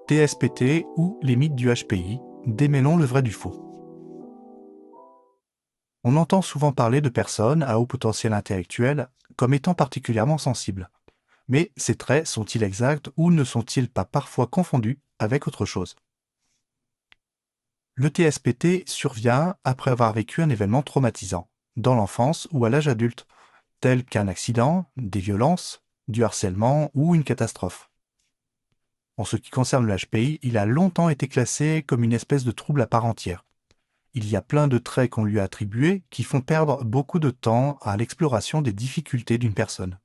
TSPT ou les mythes du HPI, démêlons le vrai du faux. On entend souvent parler de personnes à haut potentiel intellectuel comme étant particulièrement sensibles. Mais ces traits sont-ils exacts ou ne sont-ils pas parfois confondus avec autre chose? Le TSPT survient après avoir vécu un événement traumatisant, dans l'enfance ou à l'âge adulte, tel qu'un accident, des violences, du harcèlement ou une catastrophe. En ce qui concerne le HPI, il a longtemps été classé comme une espèce de trouble à part entière. Il y a plein de traits qu'on lui a attribués qui font perdre beaucoup de temps à l'exploration des difficultés d'une personne.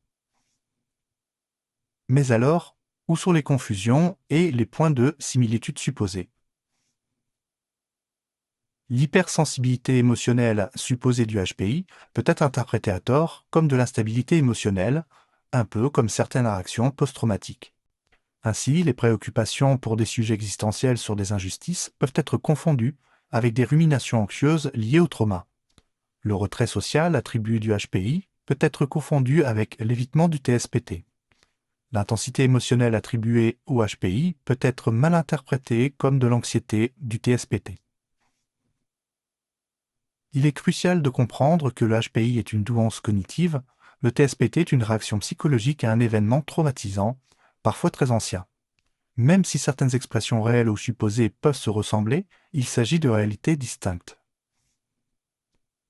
Mais alors, où sont les confusions et les points de similitude supposés? L'hypersensibilité émotionnelle supposée du HPI peut être interprétée à tort comme de l'instabilité émotionnelle, un peu comme certaines réactions post-traumatiques. Ainsi, les préoccupations pour des sujets existentiels sur des injustices peuvent être confondues avec des ruminations anxieuses liées au trauma. Le retrait social attribué du HPI peut être confondu avec l'évitement du TSPT. L'intensité émotionnelle attribuée au HPI peut être mal interprétée comme de l'anxiété du TSPT. Il est crucial de comprendre que le HPI est une douance cognitive, le TSPT est une réaction psychologique à un événement traumatisant, parfois très ancien. Même si certaines expressions réelles ou supposées peuvent se ressembler, il s'agit de réalités distinctes.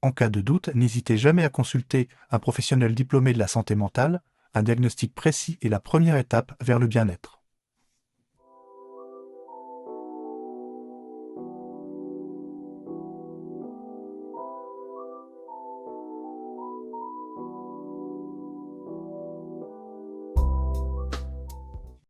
En cas de doute, n'hésitez jamais à consulter un professionnel diplômé de la santé mentale. Un diagnostic précis est la première étape vers le bien-être.